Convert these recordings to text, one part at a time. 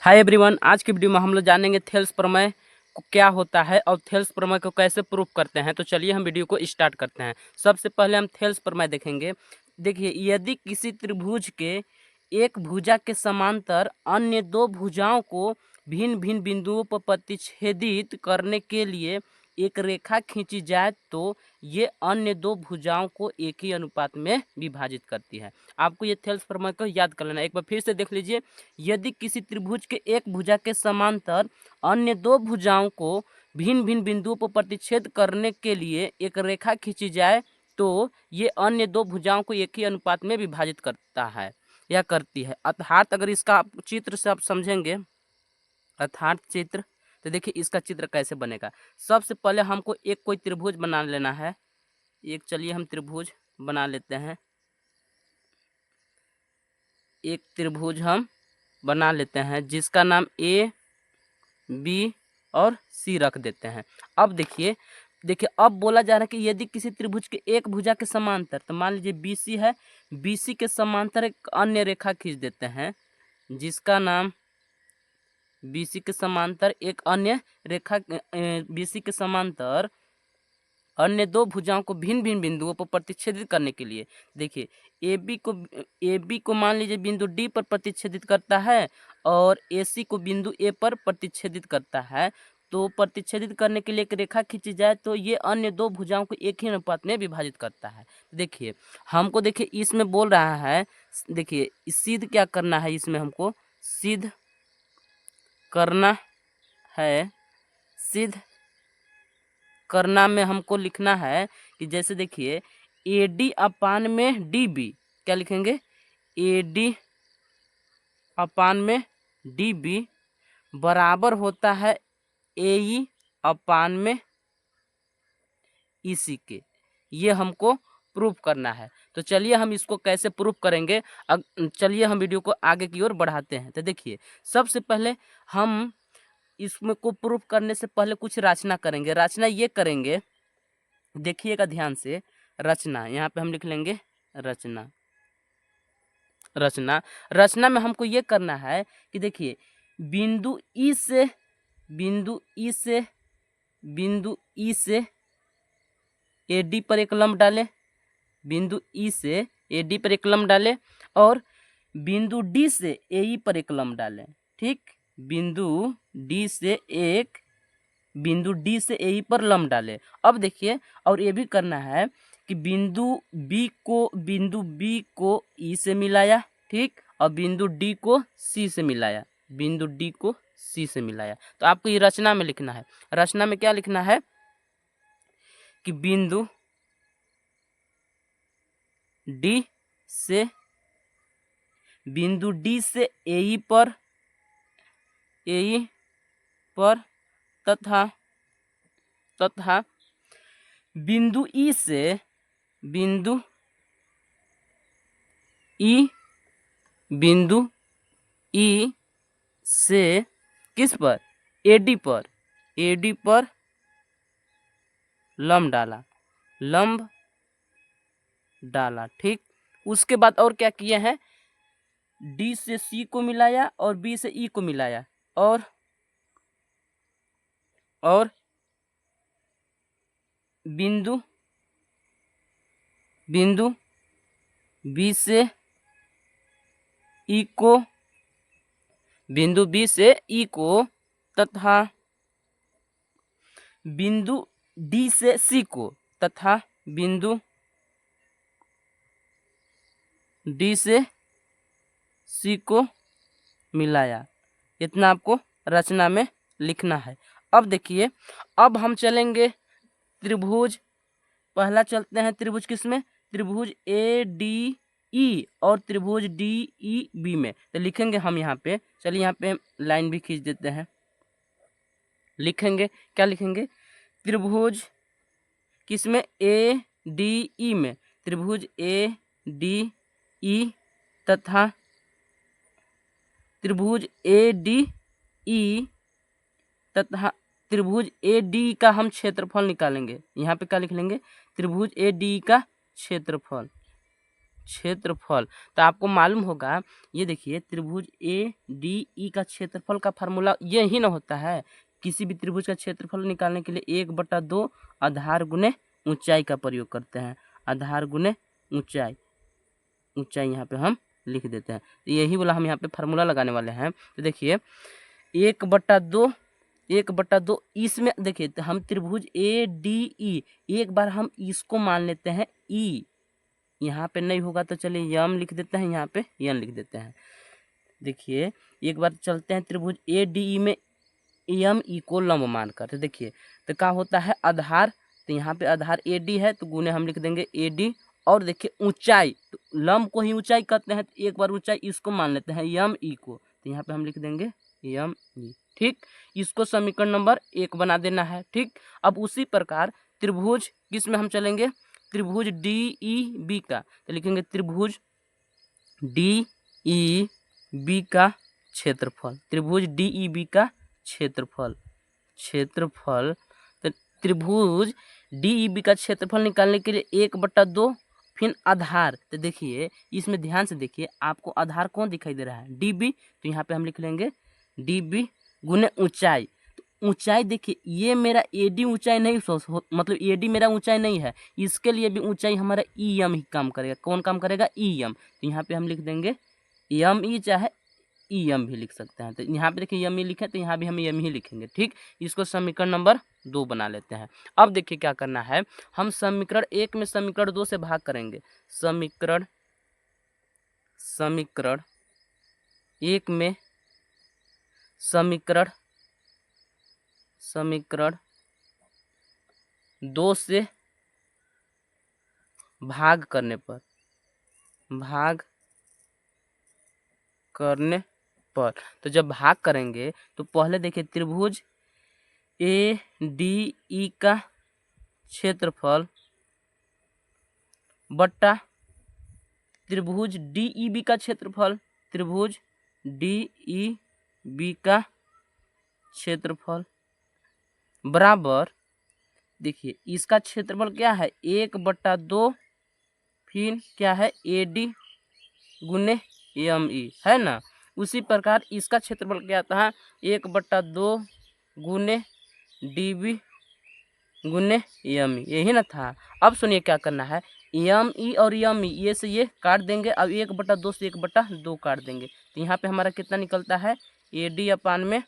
Hi everyone, आज की video में हम लोग जानेंगे थेल्स प्रमेय को क्या होता है और थेल्स प्रमेय को कैसे प्रूफ करते हैं। तो चलिए हम वीडियो को स्टार्ट करते हैं। सबसे पहले हम थेल्स प्रमेय देखेंगे। देखिए, यदि किसी त्रिभुज के एक भुजा के समांतर अन्य दो भुजाओं को भिन्न भिन्न बिंदुओं पर प्रतिच्छेदित करने के लिए एक रेखा खींची जाए तो ये अन्य दो भुजाओं को एक ही अनुपात में विभाजित करती है। आपको ये थेल्स प्रमेय को याद कर लेना। एक बार फिर से देख लीजिए। यदि किसी त्रिभुज के एक भुजा के समांतर अन्य दो भुजाओं को भिन्न भिन्न बिंदुओं पर प्रतिच्छेद करने के लिए एक रेखा खींची जाए तो ये अन्य दो भुजाओं को एक ही अनुपात में विभाजित करता है या करती है। अर्थात अगर इसका चित्र से आप समझेंगे, अर्थात चित्र, तो देखिए इसका चित्र कैसे बनेगा। सबसे पहले हमको एक कोई त्रिभुज बना लेना है। चलिए हम त्रिभुज बना लेते हैं। एक त्रिभुज हम बना लेते हैं जिसका नाम ए बी और सी रख देते हैं। अब देखिए अब बोला जा रहा है कि यदि किसी त्रिभुज के एक भुजा के समांतर, तो मान लीजिए बीसी है, बीसी के समांतर एक अन्य रेखा खींच देते हैं जिसका नाम बीसी के समांतर एक अन्य रेखा, बीसी के समांतर अन्य दो भुजाओं को भिन्न भिन्न बिंदुओं पर प्रतिच्छेदित करने के लिए, देखिए ए बी को मान लीजिए बिंदु डी पर प्रतिच्छेदित करता है और ए सी को बिंदु ए पर प्रतिच्छेदित करता है। तो प्रतिच्छेदित करने के लिए एक रेखा खींची जाए तो ये अन्य दो भुजाओं को एक ही अनुपात में विभाजित करता है। देखिए हमको, देखिए इसमें बोल रहा है, देखिए सिद्ध क्या करना है, इसमें हमको सिद्ध करना है। सिद्ध करना में हमको लिखना है कि जैसे देखिए ए डी अपान में डी बी, क्या लिखेंगे, ए डी अपान में डी बी बराबर होता है ए ई अपान में ई सी के। ये हमको प्रूफ करना है। तो चलिए हम इसको कैसे प्रूफ करेंगे, चलिए हम वीडियो को आगे की ओर बढ़ाते हैं। तो देखिए सबसे पहले हम इसमें को प्रूफ करने से पहले कुछ रचना करेंगे। रचना ये करेंगे, देखिएगा ध्यान से। रचना यहाँ पे हम लिख लेंगे रचना। रचना में हमको ये करना है कि देखिए बिंदु ई से बिंदु ई से बिंदु ई से ए डी पर एक लंब डालें, बिंदु ई से ए डी पर एक लंब डालें और बिंदु डी से ए ई पर एक लंब डालें। ठीक, बिंदु डी से ए ई पर लंब डालें। अब देखिए और ये भी करना है कि बिंदु बी को ई से मिलाया, ठीक, और बिंदु डी को सी से मिलाया, बिंदु डी को सी से मिलाया। तो आपको ये रचना में लिखना है। रचना में क्या लिखना है कि बिंदु डी से ए ई पर तथा बिंदु ई से किस पर, ए डी पर लंब डाला। ठीक, उसके बाद और क्या किए हैं, डी से सी को मिलाया और बी से ई को मिलाया और बिंदु बी से ई को तथा बिंदु डी से सी को तथा बिंदु डी से सी को मिलाया। इतना आपको रचना में लिखना है। अब देखिए, अब हम चलेंगे त्रिभुज, पहला चलते हैं त्रिभुज किसमें, त्रिभुज ए डी ई और त्रिभुज डी ई बी में। तो लिखेंगे हम यहाँ पे, चलिए यहाँ पे लाइन भी खींच देते हैं। लिखेंगे, क्या लिखेंगे, त्रिभुज किसमें, ए डी ई में, त्रिभुज ए डी ई तथा त्रिभुज ए डी ई तथा त्रिभुज ए डी का हम क्षेत्रफल निकालेंगे। यहाँ पे क्या लिख लेंगे, त्रिभुज ए डी का क्षेत्रफल। क्षेत्रफल। तो आपको मालूम होगा, ये देखिए त्रिभुज ए डी ई का क्षेत्रफल का फार्मूला ये ही ना होता है। किसी भी त्रिभुज का क्षेत्रफल निकालने के लिए 1/2 आधार गुने ऊंचाई का प्रयोग करते हैं। आधार गुने ऊंचाई, ऊंचाई यहाँ पे हम लिख देते हैं। तो यही वाला हम यहाँ पे फार्मूला लगाने वाले हैं। तो देखिए 1/2 इसमें देखिए, तो हम त्रिभुज ए डी ई, एक बार हम इसको मान लेते हैं ई, यहाँ पे नहीं होगा तो चलिए यम लिख देते हैं, यहाँ पे यन लिख देते हैं। देखिए एक बार चलते हैं त्रिभुज ए डी ई में एम ई को लंब मानकर। तो देखिए तो क्या होता है आधार, तो यहाँ पे आधार ए डी है तो गुने हम लिख देंगे ए डी, और देखिए ऊंचाई, तो लंब को ही ऊंचाई कहते हैं, तो एक बार ऊंचाई इसको मान लेते हैं एम ई को, तो यहाँ पे हम लिख देंगे एम ई। ठीक, इसको समीकरण नंबर 1 बना देना है। ठीक, अब उसी प्रकार त्रिभुज किस में हम चलेंगे, त्रिभुज डी ई बी का, तो लिखेंगे त्रिभुज डी ई बी का क्षेत्रफल, त्रिभुज डी ई बी का क्षेत्रफल, क्षेत्रफल। तो त्रिभुज डी ई बी का क्षेत्रफल निकालने के लिए 1/2 फिर आधार। तो देखिए इसमें ध्यान से देखिए, आपको आधार कौन दिखाई दे रहा है, डी बी, तो यहाँ पे हम लिख लेंगे डी बी गुने ऊंचाई। तो ऊंचाई देखिए ये मेरा ए डी ऊंचाई नहीं, मतलब ए डी मेरा ऊंचाई नहीं है, इसके लिए भी ऊंचाई हमारा ई एम ही काम करेगा। कौन काम करेगा, ई एम। तो यहाँ पे हम लिख देंगे एम ई, चाहे ई एम भी लिख सकते हैं। तो यहाँ पे देखिए एम ई लिखे, तो यहाँ भी हम एम ही लिखेंगे। ठीक, इसको समीकरण नंबर 2 बना लेते हैं। अब देखिए क्या करना है, हम समीकरण 1 में समीकरण 2 से भाग करेंगे। समीकरण 1 में समीकरण 2 से भाग करने पर, तो जब भाग करेंगे तो पहले देखिए त्रिभुज ए डी ई का क्षेत्रफल बट्टा त्रिभुज डी ई बी का क्षेत्रफल, त्रिभुज डी ई बी का क्षेत्रफल बराबर, देखिए इसका क्षेत्रफल क्या है 1/2 फिर क्या है ए डी गुने एम ई, है ना। उसी प्रकार इसका क्षेत्रफल क्या आता है 1/2 गुने डी बी गुने एम ई, यही ना था। अब सुनिए क्या करना है, एम ई और एम ई ये से ये काट देंगे, अब 1/2 से 1/2 काट देंगे, तो यहाँ पे हमारा कितना निकलता है ए डी अपान में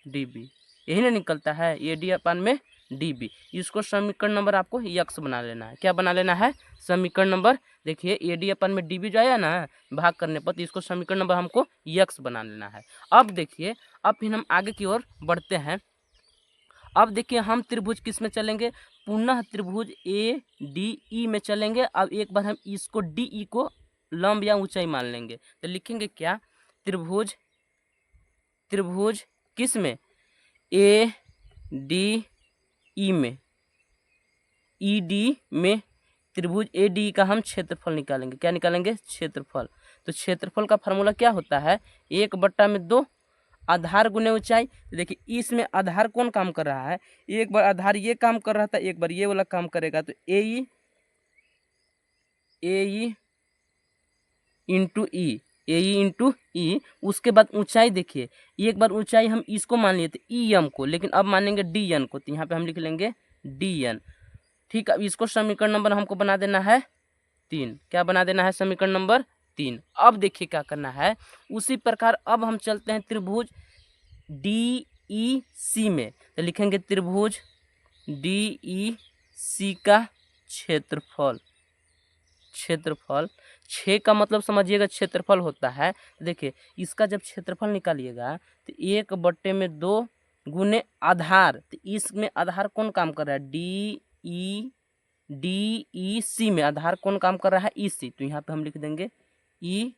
डी बी, यही ना निकलता है ए डी अपान में डी बी। इसको समीकरण नंबर आपको यक्स बना लेना है। क्या बना लेना है, समीकरण नंबर, देखिए ए डी अपन में डी बी जो आया ना भाग करने पर, तो इसको समीकरण नंबर हमको यक्स बना लेना है। अब देखिए, अब फिर हम आगे की ओर बढ़ते हैं। अब देखिए हम त्रिभुज किस में चलेंगे, पुनः त्रिभुज ए डी ई में चलेंगे। अब एक बार हम इसको डी ई को लंब या ऊंचाई मान लेंगे, तो लिखेंगे क्या, त्रिभुज किस में, ए डी ई में, ई डी में त्रिभुज ए डी का हम क्षेत्रफल निकालेंगे। क्या निकालेंगे, क्षेत्रफल। तो क्षेत्रफल का फार्मूला क्या होता है 1/2 आधार गुने ऊंचाई। तो देखिए इसमें आधार कौन काम कर रहा है, एक बार आधार ये काम कर रहा था, एक बार ये वाला काम करेगा, तो ए ई इंटू ई, उसके बाद ऊंचाई देखिए, एक बार ऊंचाई हम इसको मान लिए थे ई एम को, लेकिन अब मानेंगे डी एन को, तो यहाँ पे हम लिख लेंगे डी एन। ठीक, अब इसको समीकरण नंबर हमको बना देना है 3। क्या बना देना है, समीकरण नंबर 3। अब देखिए क्या करना है, उसी प्रकार अब हम चलते हैं त्रिभुज डी ई सी में, तो लिखेंगे त्रिभुज डी ई सी का क्षेत्रफल, 6 का मतलब समझिएगा क्षेत्रफल होता है। तो देखिए इसका जब क्षेत्रफल निकालिएगा तो 1/2 गुने आधार, तो इसमें आधार कौन काम कर रहा है, डी ई सी में आधार कौन काम कर रहा है, ई सी, तो यहाँ पे हम लिख देंगे ई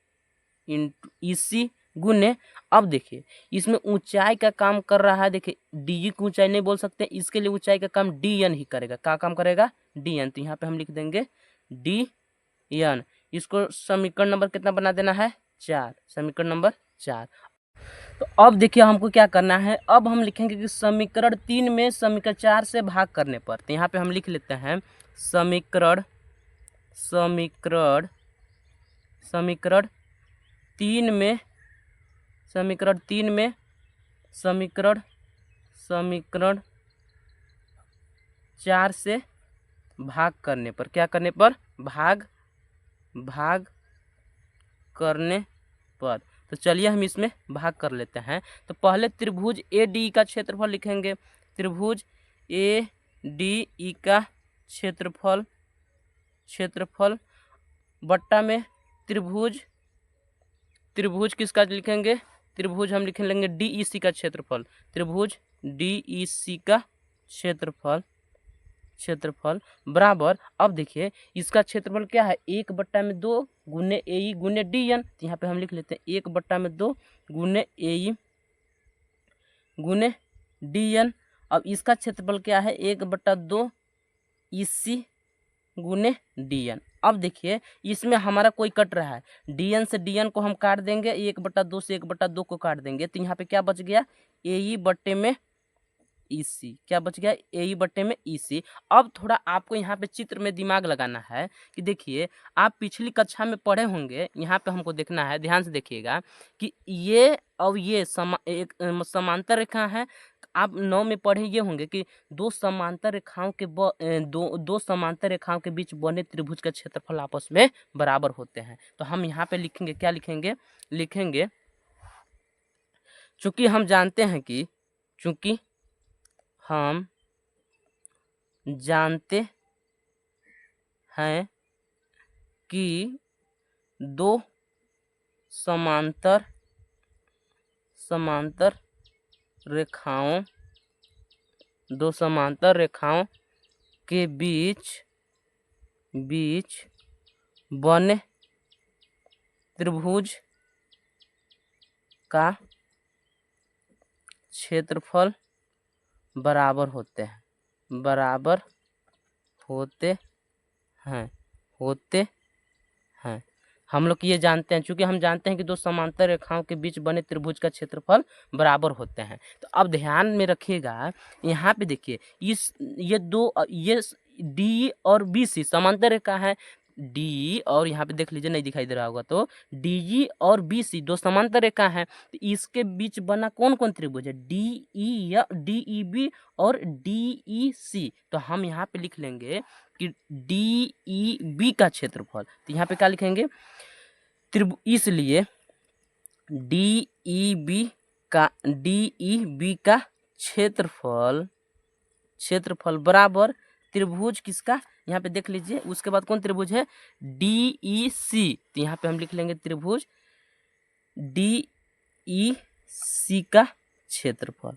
इंटू ई सी गुने, अब देखिए इसमें ऊंचाई का काम कर रहा है, देखिए डी ई की ऊंचाई नहीं बोल सकते, इसके लिए ऊंचाई का काम डी एन ही करेगा। क्या काम करेगा, डी एन, तो यहाँ पे हम लिख देंगे डी एन। इसको समीकरण नंबर कितना बना देना है 4, समीकरण नंबर 4। तो अब देखिए हमको क्या करना है, अब हम लिखेंगे कि समीकरण 3 में समीकरण 4 से भाग करने पर, तो यहाँ पे हम लिख लेते हैं समीकरण समीकरण समीकरण तीन में समीकरण तीन में समीकरण चार से भाग करने पर, क्या करने पर, भाग करने पर। तो चलिए हम इसमें भाग कर लेते हैं। तो पहले त्रिभुज ए डी का क्षेत्रफल लिखेंगे। त्रिभुज ए डी ई का क्षेत्रफल बट्टा में त्रिभुज किसका लिखेंगे, त्रिभुज हम लिख लेंगे डी ई सी का क्षेत्रफल। त्रिभुज डी ई सी का क्षेत्रफल बराबर, अब देखिए इसका क्षेत्रफल क्या है, 1/2 गुने ए ई गुने डी एन। तो यहाँ पे हम लिख लेते हैं 1/2 गुने ए ई गुने डी एन। अब इसका क्षेत्रफल क्या है, 1/2 ई सी गुने डी एन। अब देखिए इसमें हमारा कोई कट रहा है, डी एन से डी एन को हम काट देंगे, 1/2 से 1/2 को काट देंगे, तो यहाँ पे क्या बच गया, ए ई बट्टे में ई सी। क्या बच गया, ए ई बट्टे में ई सी। अब थोड़ा आपको यहाँ पे चित्र में दिमाग लगाना है कि देखिए आप पिछली कक्षा में पढ़े होंगे, यहाँ पे हमको देखना है, ध्यान से देखिएगा कि ये और ये एक समांतर रेखा है। आप 9 में पढ़े ये होंगे कि दो समांतर रेखाओं के बीच बने त्रिभुज का क्षेत्रफल आपस में बराबर होते हैं। तो हम यहाँ पे लिखेंगे, क्या लिखेंगे, चूंकि हम जानते हैं कि दो समांतर रेखाओं के बीच बने त्रिभुज का क्षेत्रफल बराबर होते हैं। हम लोग ये जानते हैं, चूंकि हम जानते हैं कि दो समांतर रेखाओं के बीच बने त्रिभुज का क्षेत्रफल बराबर होते हैं। तो अब ध्यान में रखिएगा, यहाँ पे देखिए ये डी और बी सी समांतर रेखा है, डी और यहाँ पे देख लीजिए, नहीं दिखाई दे रहा होगा, तो डी ई और बी सी दो समांतर रेखा है। तो इसके बीच बना कौन कौन त्रिभुज है, डी ई या डी ई बी और डी ई सी। तो हम यहाँ पे लिख लेंगे कि डी ई बी का क्षेत्रफल। तो यहाँ पे क्या लिखेंगे, इसलिए डी ई बी का क्षेत्रफल बराबर त्रिभुज किसका, यहाँ पे देख लीजिए, उसके बाद कौन त्रिभुज है, डी ई सी। तो यहाँ पे हम लिख लेंगे त्रिभुज डी ई सी का क्षेत्रफल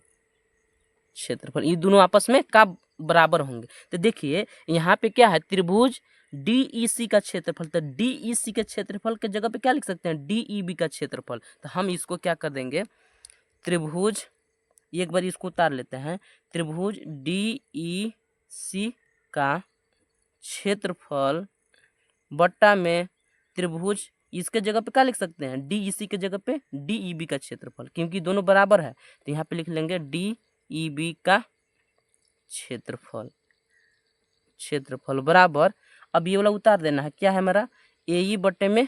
ये दोनों आपस में का बराबर होंगे। तो देखिए यहाँ पे क्या है, त्रिभुज डी ई सी का क्षेत्रफल। तो डी ई सी के क्षेत्रफल के जगह पे क्या लिख सकते हैं, डी ई बी का क्षेत्रफल। तो हम इसको क्या कर देंगे, त्रिभुज, एक बार इसको उतार लेते हैं, त्रिभुज डी ई सी का क्षेत्रफल बट्टा में त्रिभुज, इसके जगह पे क्या लिख सकते हैं, डी ई सी के जगह पे डी ई बी का क्षेत्रफल, क्योंकि दोनों बराबर है। तो यहाँ पे लिख लेंगे डी ई बी का क्षेत्रफल बराबर, अब ये वाला उतार देना है, क्या है हमारा, ए ई बट्टे में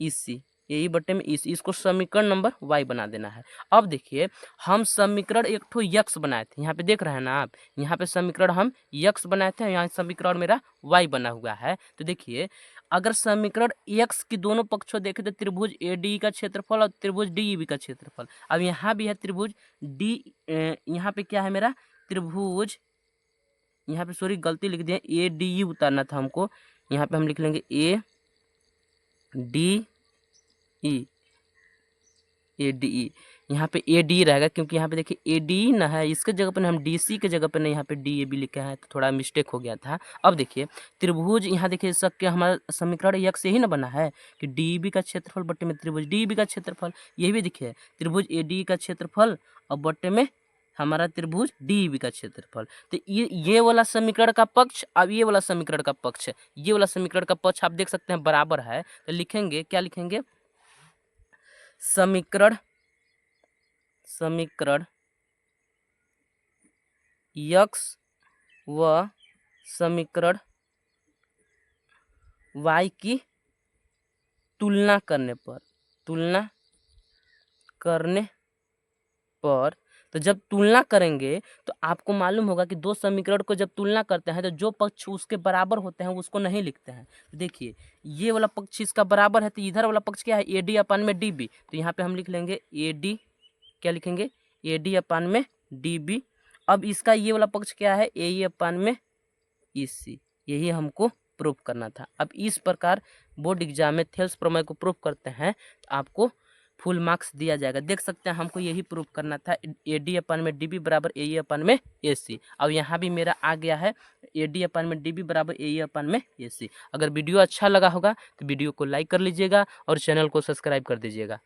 ई सी, इसको समीकरण नंबर y बना देना है। अब देखिए हम समीकरण एक ठो यक्स बनाए थे, यहाँ पे देख रहे हैं ना आप, यहाँ पे समीकरण हम यक्स बनाए थे, यहाँ समीकरण मेरा y बना हुआ है। तो देखिए अगर समीकरण x की दोनों पक्षों देखें तो त्रिभुज ए डी का क्षेत्रफल और त्रिभुज डी ई बी का क्षेत्रफल। अब यहाँ भी है त्रिभुज डी, यहाँ पे क्या है मेरा त्रिभुज, यहाँ पे सॉरी गलती लिख दिया, ए डी ई उतारना था हमको, यहाँ पे हम लिख लेंगे ए डी ई, यहाँ पे ए डी रहेगा, क्योंकि यहाँ पे देखिए ए डी ना है, इसके जगह पर हम डी सी के जगह पर नहीं, यहाँ पे डी ए बी लिखा है, तो थोड़ा मिस्टेक हो गया था। अब देखिए त्रिभुज, यहाँ देखिए सबके हमारा समीकरण यक्स से ही ना बना है कि डी ई बी का क्षेत्रफल बट्टे में त्रिभुज डी ई बी का क्षेत्रफल। ये भी देखिए त्रिभुज ए डी का क्षेत्रफल और बट्टे में हमारा त्रिभुज डी ई बी का क्षेत्रफल। तो ये वाला समीकरण का पक्ष, अब ये वाला समीकरण का पक्ष, ये वाला समीकरण का पक्ष आप देख सकते हैं बराबर है। तो लिखेंगे, क्या लिखेंगे, समीकरण यक्स व समीकरण y की तुलना करने पर तो जब तुलना करेंगे तो आपको मालूम होगा कि दो समीकरण को जब तुलना करते हैं तो जो पक्ष उसके बराबर होते हैं उसको नहीं लिखते हैं। तो देखिए ये वाला पक्ष इसका बराबर है तो इधर वाला पक्ष क्या है, ए डी अपान में डी बी। तो यहाँ पे हम लिख लेंगे ए डी, क्या लिखेंगे, ए डी अपान में डी बी। अब इसका ये वाला पक्ष क्या है, ए ई अपान में ई सी। यही हमको प्रूव करना था। अब इस प्रकार बोर्ड एग्जाम में थेल्स प्रमेय को प्रूव करते हैं तो आपको फुल मार्क्स दिया जाएगा। देख सकते हैं हमको यही प्रूव करना था, ए डी अपान में डी बी बराबर ए ई अपान में ए सी। अब यहाँ भी मेरा आ गया है ए डी अपान में डी बी बराबर ए ई अपान में ए सी। अगर वीडियो अच्छा लगा होगा तो वीडियो को लाइक कर लीजिएगा और चैनल को सब्सक्राइब कर दीजिएगा।